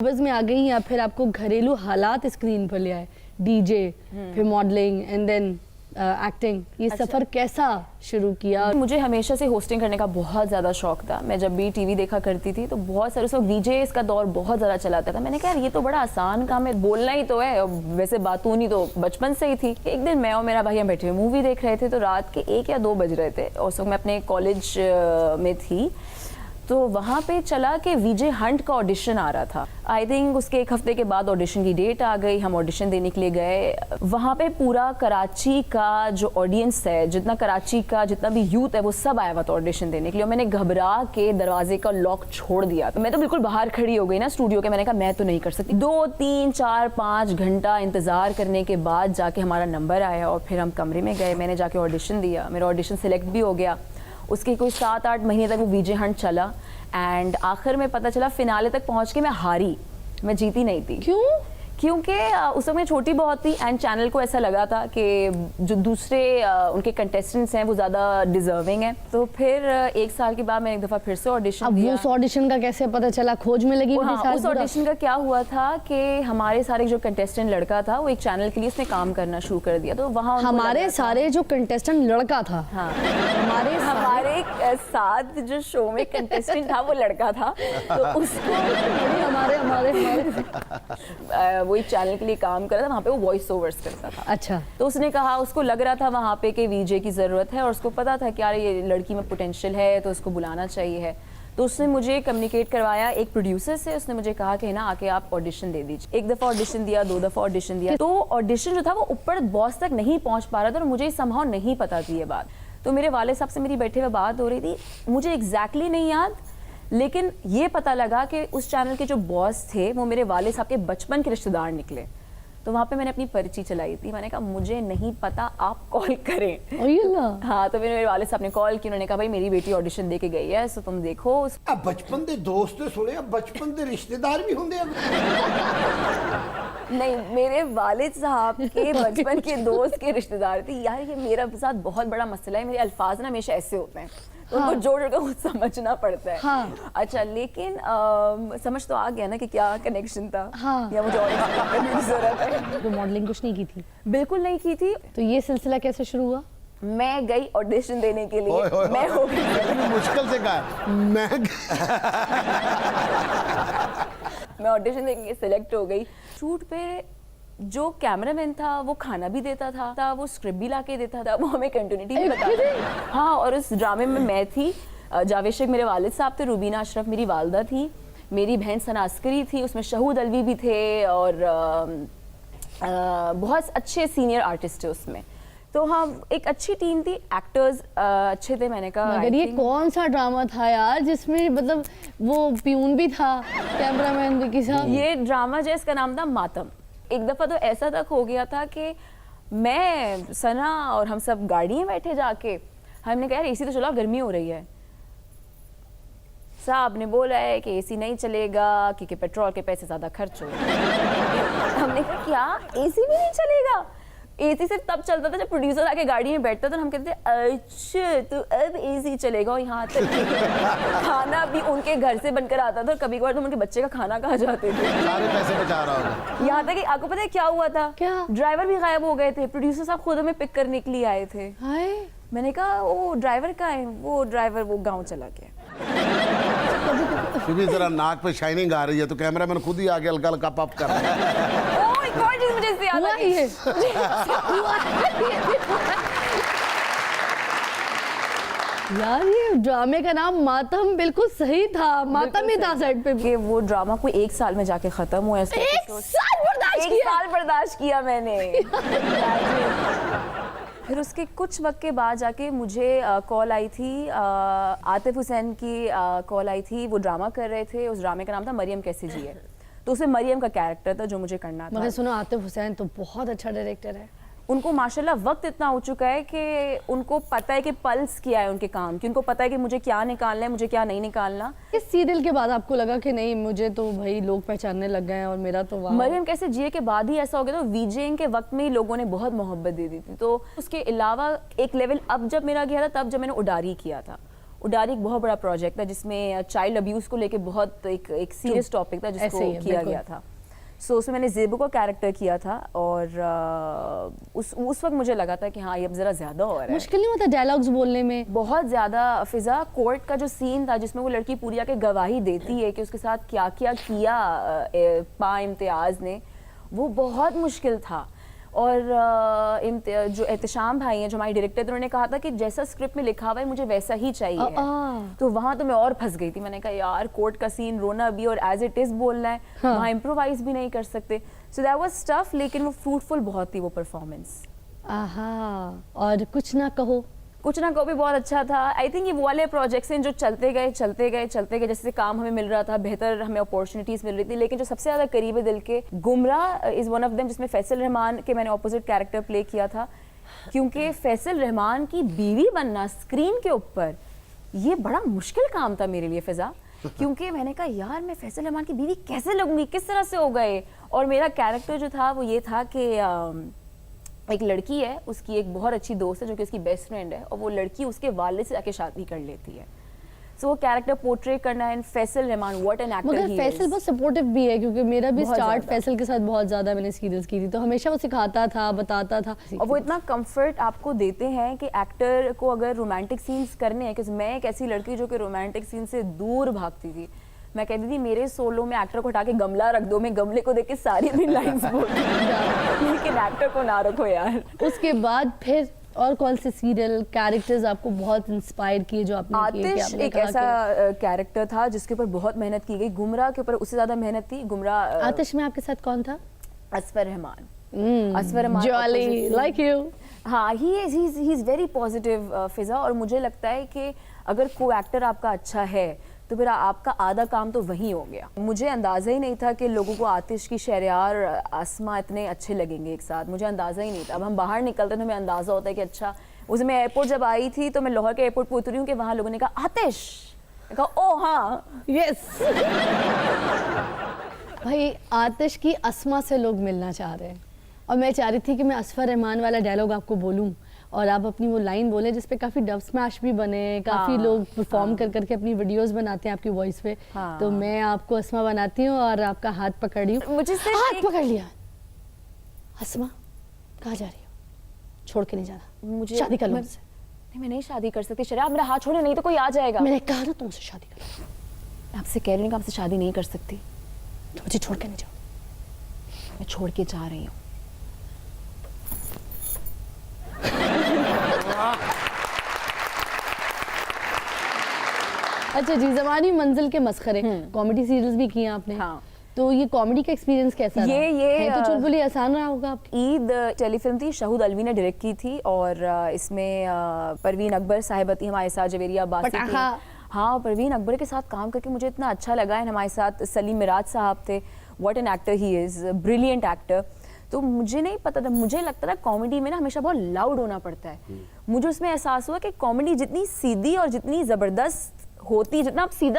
बस में आ गई या फिर आपको घरेलू हालात स्क्रीन पर ले आए, डीजे फिर मॉडलिंग एंड देन एक्टिंग, ये सफर कैसा शुरू किया? मुझे हमेशा से होस्टिंग करने का बहुत ज़्यादा शौक था। मैं जब भी टीवी देखा करती थी तो बहुत सारे उसमें डीजेस का दौर बहुत ज़्यादा चलाता था। मैंने कहा यार ये तो बड़ा आसान काम है, बोलना ही तो है, वैसे बातूनी तो बचपन से ही थी। एक दिन मैं और मेरा भाई हम बैठे मूवी देख रहे थे तो रात के 1 या 2 बज रहे थे और उस वक्त मैं अपने कॉलेज में थी। तो वहाँ पे चला कि वीजे हंट का ऑडिशन आ रहा था। आई थिंक उसके 1 हफ्ते के बाद ऑडिशन की डेट आ गई, हम ऑडिशन देने के लिए गए। वहाँ पे पूरा कराची का जो ऑडियंस है, जितना कराची का जितना भी यूथ है वो सब आया हुआ था ऑडिशन देने के लिए। और मैंने घबरा के दरवाजे का लॉक छोड़ दिया। मैं तो बिल्कुल बाहर खड़ी हो गई ना स्टूडियो के। मैंने कहा मैं तो नहीं कर सकती। 2, 3, 4, 5 घंटा इंतज़ार करने के बाद जाके हमारा नंबर आया और फिर हम कमरे में गए। मैंने जाके ऑडिशन दिया, मेरा ऑडिशन सिलेक्ट भी हो गया। उसके कोई 7-8 महीने तक वो वीजे हंट चला एंड आखिर में पता चला फिनाले तक पहुंच के मैं हारी, मैं जीती नहीं थी। क्यों? क्योंकि उस वक्त मैं छोटी बहुत थी एंड चैनल को ऐसा लगा था कि जो दूसरे उनके कंटेस्टेंट्स हैं वो ज़्यादा डिजर्विंग हैं। तो फिर 1 साल के बाद मैंने एक दफ़ा फिर से ऑडिशन दिया। उस ऑडिशन का कैसे पता चला? खोज में लगी? हाँ, उस ऑडिशन का क्या हुआ था कि हमारे सारे जो कंटेस्टेंट लड़का था वो एक चैनल के लिए उसने काम करना शुरू कर दिया। तो वहाँ हमारे सारे जो कंटेस्टेंट लड़का था? हाँ, हमारे साथ जो शो में कंटेस्टेंट था वो लड़का था। तो उसको हमारे वही चैनल के लिए काम कर रहा था, वहाँ पे वो वॉइस ओवर्स करता था। अच्छा। तो उसने कहा, उसको लग रहा था वहाँ पे कि वीजे की ज़रूरत है और उसको पता था कि यार ये लड़की में पोटेंशियल है तो उसको बुलाना चाहिए है। तो उसने मुझे कम्युनिकेट करवाया एक प्रोड्यूसर से। उसने मुझे कहा कि ना आके आप ऑडिशन दे दीजिए। 1 दफ़ा ऑडिशन दिया, 2 दफ़ा ऑडिशन दिया। तो ऑडिशन जो था वो ऊपर बॉस तक नहीं पहुँच पा रहा था और मुझे संभव नहीं पता थी ये बात। तो मेरे वाले साहब से मेरी बैठे हुए बात हो रही थी, मुझे एग्जैक्टली नहीं याद, लेकिन ये पता लगा कि उस चैनल के जो बॉस थे वो मेरे वाले साहब के बचपन के रिश्तेदार निकले। तो वहाँ पे मैंने अपनी पर्ची चलाई थी। मैंने कहा मुझे नहीं पता, आप कॉल करें। हाँ, तो मेरे वाले साहब ने कॉल की। उन्होंने कहा भाई मेरी बेटी ऑडिशन दे के गई है तो तुम देखो। अब बचपन के दोस्त सुने, अब बचपन के रिश्तेदार भी होंगे। नहीं, मेरे वालिद साहब के बचपन के दोस्त के रिश्तेदार थे। यार ये मेरा साथ बहुत बड़ा मसला है, मेरे अल्फाज ना हमेशा ऐसे होते हैं तो उनको जोड़ जोड़ कर खुद समझना पड़ता है। हाँ। अच्छा, लेकिन समझ तो आ गया ना कि क्या कनेक्शन था। हाँ। या मुझे और करने की जरूरत है। तो मॉडलिंग कुछ नहीं की थी? बिल्कुल नहीं की थी। तो ये सिलसिला कैसे शुरू हुआ? मैं गई ऑडिशन देने के लिए। मैं हो गई मुश्किल से कहा मैं ऑडिशन देने के लिए सिलेक्ट हो गई। शूट पे जो कैमरामैन था वो खाना भी देता था, वो स्क्रिप्ट भी लाके देता था, वो हमें कंटिन्यूटी भी बताता। हाँ, और उस ड्रामे में मैं थी, जावेद शेख मेरे वालिद साहब थे, रूबीना अशरफ मेरी वालदा थी, मेरी बहन सना अस्करी थी, उसमें शहूद अलवी भी थे और बहुत अच्छे सीनियर आर्टिस्ट थे उसमें। तो हाँ, एक अच्छी टीम थी, एक्टर्स अच्छे थे। मैंने कहा मगर ये कौन सा ड्रामा था यार जिसमें मतलब वो प्यून भी था, कैमरामैन भी किसा? ये ड्रामा जो इसका नाम था मातम। एक दफ़ा तो ऐसा तक हो गया था कि मैं, सना और हम सब गाड़ी में बैठे जाके, हमने कहा यार एसी तो चला, गर्मी हो रही है। साहब ने बोला है कि एसी नहीं चलेगा क्योंकि पेट्रोल के पैसे ज़्यादा खर्च हो रहे। हमने कहा क्या एसी भी नहीं चलेगा? एसी सिर्फ तब चलता था जब प्रोड्यूसर आके गाड़ी में बैठता था और हम कहते अच्छा तो अब एसी चलेगा। और यहाँ तक खाना भी उनके घर से बनकर आता था और कभी कभार तो उनके बच्चे का खाना कहाँ जाते थे। सारे पैसे बचा रहा होगा। यहाँ तक कि आपको पता है क्या हुआ था? क्या? ड्राइवर भी गायब हो गए थे। प्रोड्यूसर साहब खुद हमें पिक करने के लिए आए थे। हाय, मैंने कहा वो ड्राइवर कहाँ है? वो ड्राइवर वो गाँव चला गया। क्योंकि जरा नाक पे शाइनिंग आ रही है तो कैमरामैन खुद ही आगे हल्का हल्का पप कर रहा है। ओह, एक और चीज मुझे इससे याद आ गई। यार ये ड्रामे का नाम मातम बिल्कुल सही था, मातम ही था सेट पे। कि वो ड्रामा कोई 1 साल में जाके खत्म हुआ। 1 साल बर्दाश्त किया? 1 साल बर्दाश्त किया मैंने। फिर उसके कुछ वक्त के बाद जाके मुझे कॉल आई थी, आतिफ हुसैन की कॉल आई थी। वो ड्रामा कर रहे थे, उस ड्रामे का नाम था मरियम कैसे जिए। तो उसमें मरियम का कैरेक्टर था जो मुझे करना था। मगर सुनो, आतिफ हुसैन तो बहुत अच्छा डायरेक्टर है। उनको माशाल्लाह वक्त इतना हो चुका है कि उनको पता है कि पल्स क्या है उनके काम की। उनको पता है कि मुझे क्या निकालना है, मुझे क्या नहीं निकालना। इस सीरियल के बाद आपको लगा कि नहीं, मुझे तो भाई लोग पहचानने लग गए हैं और मेरा तो वाह। मरियम कैसे जिए के बाद ही ऐसा हो गया। तो वीजेइंग के वक्त में ही लोगों ने बहुत मोहब्बत दे दी थी। तो उसके अलावा एक लेवल अब जब मेरा गया था, तब जब मैंने उडारी किया था, उडारी एक बहुत बड़ा प्रोजेक्ट था जिसमें चाइल्ड अब्यूज को लेके बहुत एक सीरियस टॉपिक था ऐसे जिसको ही है, किया बिल्कुल। गया था। सो उसमें मैंने ज़ेबू का कैरेक्टर किया था और उस वक्त मुझे लगा था कि हाँ ये अब ज़रा ज़्यादा हो रहा है। मुश्किल नहीं होता डायलॉग्स बोलने में? बहुत ज़्यादा। फिज़ा, कोर्ट का जो सीन था जिसमें वो लड़की पूरी आके गवाही देती है कि उसके साथ क्या क्या किया पा इम्तियाज़ ने, वो बहुत मुश्किल था। और जो एहतशाम भाई हैं जो हमारे डायरेक्टर थे, उन्होंने कहा था कि जैसा स्क्रिप्ट में लिखा हुआ है मुझे वैसा ही चाहिए है। तो वहाँ तो मैं और फंस गई थी। मैंने कहा यार कोर्ट का सीन रोना भी और एज इट इज बोलना है, वहाँ इम्प्रोवाइज भी नहीं कर सकते। सो दैट वाज टफ, लेकिन वो फ्रूटफुल बहुत थी वो परफॉर्मेंस। आहा, और कुछ ना कहो भी बहुत अच्छा था। आई थिंक ये वो वाले प्रोजेक्ट्स हैं जो चलते गए, जैसे काम हमें मिल रहा था, बेहतर हमें अपॉर्चुनिटीज मिल रही थी। लेकिन जो सबसे ज्यादा करीब है दिल के, गुमराह इज वन ऑफ देम, जिसमें फैसल रहमान के मैंने ऑपोजिट कैरेक्टर प्ले किया था। क्योंकि फैसल रहमान की बीवी बनना स्क्रीन के ऊपर ये बड़ा मुश्किल काम था मेरे लिए फिजा, क्योंकि मैंने कहा यार मैं फैसल रहमान की बीवी कैसे लगूंगी, किस तरह से हो गए। और मेरा कैरेक्टर जो था वो ये था कि एक लड़की है, उसकी एक बहुत अच्छी दोस्त है जो कि उसकी बेस्ट फ्रेंड है, और वो लड़की उसके वालिद से जाके शादी कर लेती है। सो वो कैरेक्टर पोर्ट्रे करना है। Faisal Rahman what an actor he मगर इज। फैसल बहुत सपोर्टिव भी है, क्योंकि मेरा भी बहुत स्टार्ट ज़्यादा। फैसल के साथ बहुत ज़्यादा मैंने सीरियल्स की थी, तो हमेशा वो सिखाता था, बताता था। और वो इतना कंफर्ट आपको देते हैं कि एक्टर को अगर रोमांटिक सीन्स करने हैं, क्योंकि मैं एक ऐसी लड़की जो कि रोमांटिक सीन से दूर भागती थी। मैं कहती थी मेरे सोलो में एक्टर को हटा के गमला रख दो, मैं गमले को देख के सारी अपनी लाइंस बोलती हूँ, लेकिन एक्टर को ना रखो यार। उसके बाद फिर और कौन से सीरियल कैरेक्टर्स आपको बहुत इंस्पायर किए जो आपने किए? कि आतिश आपने एक कहा ऐसा कैरेक्टर था जिसके ऊपर बहुत मेहनत की गई। गुमराह के ऊपर उससे ज्यादा मेहनत थी। गुमराह आतिश में आपके साथ कौन था? Asfar Rahman. Asfar Rahman jolly opposite like you. हाँ, ही इज वेरी पॉजिटिव फिजा। और मुझे लगता है कि अगर को एक्टर आपका अच्छा है तो फिर आपका आधा काम तो वहीं हो गया। मुझे अंदाज़ा ही नहीं था कि लोगों को आतिश की शहरयार आसमा इतने अच्छे लगेंगे एक साथ, मुझे अंदाज़ा ही नहीं था। अब हम बाहर निकलते तो हमें अंदाज़ा होता है कि अच्छा। उस मैं एयरपोर्ट जब आई थी तो मैं लाहौर के एयरपोर्ट पर उतरी हूँ कि वहाँ लोगों ने कहा आतिश, कहा ओ हाँ यस। भाई आतिश की अस्मा से लोग मिलना चाह रहे हैं, और मैं चाह रही थी कि मैं असफर रहमान वाला डायलॉग आपको बोलूं और आप अपनी वो लाइन बोले जिस पे काफी डब स्मैश भी बने, काफी लोग परफॉर्म कर करके अपनी वीडियोस बनाते हैं आपकी वॉइस पे। तो मैं आपको अस्मा बनाती हूँ और आपका हाथ पकड़ रही हूँ। मुझे सिर्फ हाथ पकड़ लिया। अस्मा कहाँ जा रही हो? छोड़ के नहीं जाना, मुझे शादी कर लो मैं- मुझसे। नहीं, मैं नहीं शादी कर सकती शराब, मेरा हाथ छोड़े नहीं तो कोई आ जाएगा। मैंने कहा ना तुमसे शादी कर लो। मैं आपसे कह रही हूँ कि आपसे शादी नहीं कर सकती। तो मुझे छोड़ के नहीं जाओ। मैं छोड़ के जा रही हूँ। अच्छा जी, ज़मानी मंजिल के मस्खरे कॉमेडी सीरियल्स भी किए आपने। हाँ। तो ये कॉमेडी का एक्सपीरियंस कैसा रहा? ये है तो चुलबुली आसान रहा होगा आपकी। ईद टेलीफिल्म थी, शहूद अलवी ने डायरेक्ट की थी, और इसमें परवीन अकबर साहिबा थी, हमारे साथ जवेरिया बासी थी। पटाखा। हाँ, परवीन अकबर के साथ काम करके मुझे इतना अच्छा लगा है। हमारे साथ सलीम मिराज साहब थे। What an actor he is, brilliant actor. तो मुझे नहीं पता था, मुझे लगता था कॉमेडी में ना हमेशा बहुत लाउड होना पड़ता है। मुझे उसमें एहसास हुआ कि कॉमेडी जितनी सीधी और जितनी ज़बरदस्त होती, जितना आप सीधा